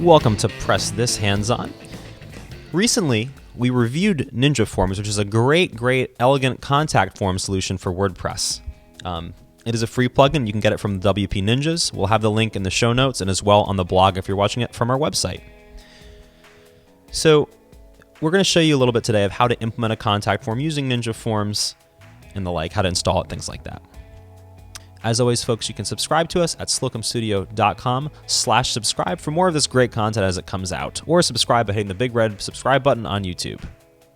Welcome to Press This Hands-On. Recently, we reviewed Ninja Forms, which is a great, elegant contact form solution for WordPress. It is a free plugin. You can get it from the WP Ninjas. We'll have the link in the show notes and as well on the blog if you're watching it from our website. So we're going to show you a little bit today of how to implement a contact form using Ninja Forms and the like, how to install it, things like that. As always, folks, you can subscribe to us at slocumstudio.com/subscribe for more of this great content as it comes out, or subscribe by hitting the big red subscribe button on YouTube.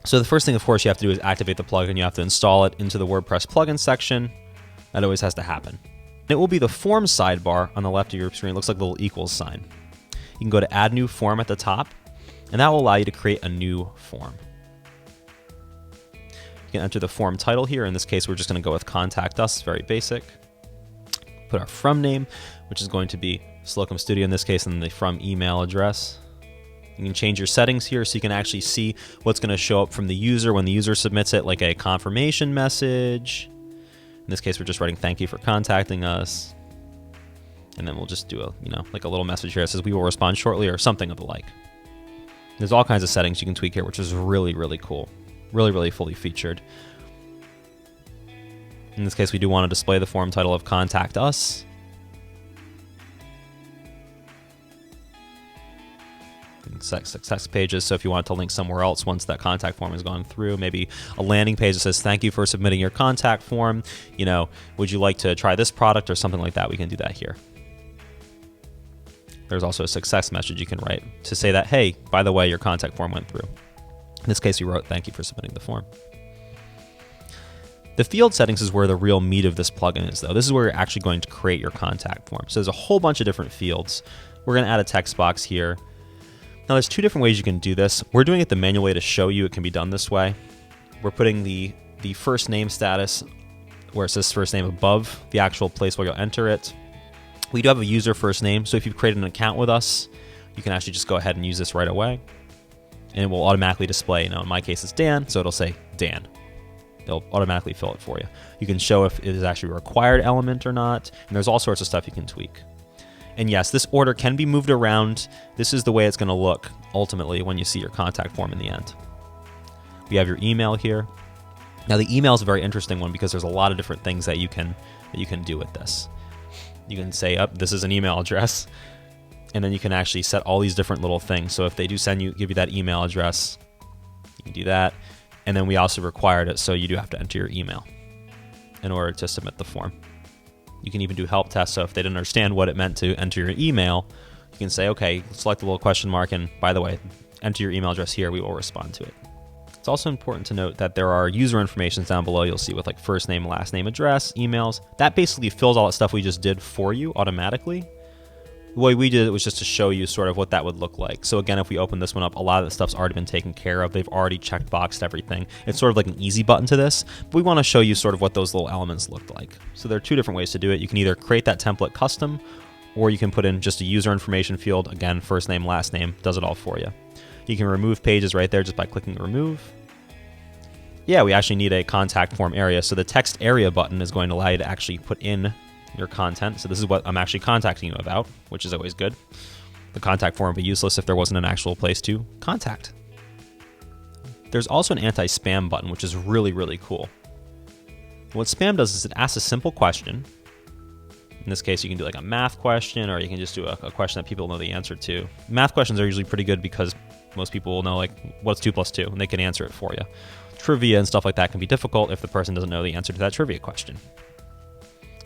So the first thing, of course, you have to do is activate the plugin. You have to install it into the WordPress plugin section. That always has to happen. It will be the form sidebar on the left of your screen. It looks like a little equals sign. You can go to Add New Form at the top, and that will allow you to create a new form. You can enter the form title here. In this case, we're just going to go with Contact Us, very basic. Put our from name, which is going to be Slocum Studio in this case, and then the from email address. You can change your settings here so you can actually see what's going to show up from the user when the user submits it, like a confirmation message. In this case, we're just writing thank you for contacting us. And then we'll just do a, like a little message here that says we will respond shortly or something of the like. There's all kinds of settings you can tweak here, which is really, really cool. Really fully featured. In this case, we do want to display the form title of Contact Us. Success pages, so if you want to link somewhere else once that contact form has gone through, maybe a landing page that says, thank you for submitting your contact form. Would you like to try this product or something like that? We can do that here. There's also a success message you can write to say that, hey, by the way, your contact form went through. In this case, we wrote, thank you for submitting the form. The field settings is where the real meat of this plugin is, though. This is where you're actually going to create your contact form. So there's a whole bunch of different fields. We're going to add a text box here. Now, there's two different ways you can do this. We're doing it the manual way to show you it can be done this way. We're putting the first name status where it says first name above the actual place where you'll enter it. We do have a user first name, so if you've created an account with us, you can actually just go ahead and use this right away. And it will automatically display, in my case it's Dan, so it'll say Dan. It'll automatically fill it for you. You can show if it is actually a required element or not, and there's all sorts of stuff you can tweak. And yes, this order can be moved around. This is the way it's going to look ultimately when you see your contact form in the end. We have your email here. Now the email is a very interesting one because there's a lot of different things that you can do with this. You can say, this is an email address, and then you can actually set all these different little things. So if they do give you that email address, you can do that. And then we also required it, so you do have to enter your email in order to submit the form. You can even do help tests, so if they didn't understand what it meant to enter your email, you can say, okay, select the little question mark, and by the way, enter your email address here, we will respond to it. It's also important to note that there are user informations down below you'll see with like first name, last name, address, emails. That basically fills all that stuff we just did for you automatically. The way we did it was just to show you sort of what that would look like. So again, if we open this one up, a lot of the stuff's already been taken care of. They've already checked boxed everything. It's sort of like an easy button to this, but we want to show you sort of what those little elements looked like. So there are two different ways to do it. You can either create that template custom, or you can put in just a user information field. Again, first name, last name, does it all for you. You can remove pages right there just by clicking remove. Yeah, we actually need a contact form area. So the text area button is going to allow you to actually put in your content. So this is what I'm actually contacting you about, which is always good. The contact form would be useless if there wasn't an actual place to contact. There's also an anti-spam button, which is really cool. What spam does is it asks a simple question. In this case, you can do like a math question, or you can just do a question that people know the answer to. Math questions are usually pretty good because most people will know like what's 2 + 2, and they can answer it for you. Trivia and stuff like that can be difficult if the person doesn't know the answer to that trivia question.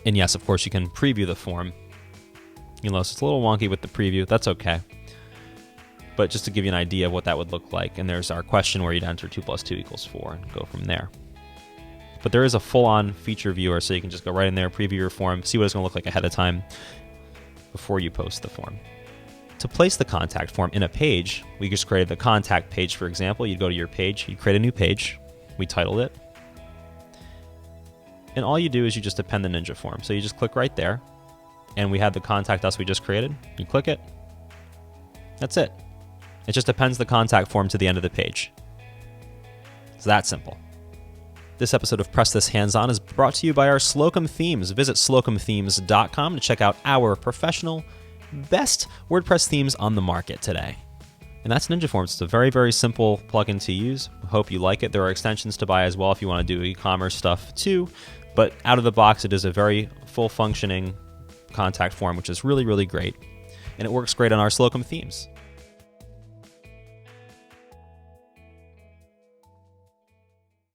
And yes, of course, you can preview the form. It's a little wonky with the preview. That's okay. But just to give you an idea of what that would look like, and there's our question where you'd enter 2 + 2 = 4 and go from there. But there is a full-on feature viewer, so you can just go right in there, preview your form, see what it's going to look like ahead of time before you post the form. To place the contact form in a page, we just created the contact page, for example. You'd go to your page, you'd create a new page. We titled it. And all you do is you just append the Ninja form. So you just click right there, and we have the Contact Us we just created. You click it. That's it. It just appends the contact form to the end of the page. It's that simple. This episode of Press This Hands-On is brought to you by our Slocum themes. Visit slocumthemes.com to check out our professional, best WordPress themes on the market today. And that's Ninja Forms. It's a very, very simple plugin to use. Hope you like it. There are extensions to buy as well if you want to do e-commerce stuff too. But out of the box, it is a very full functioning contact form, which is really, really great. And it works great on our Slocum themes.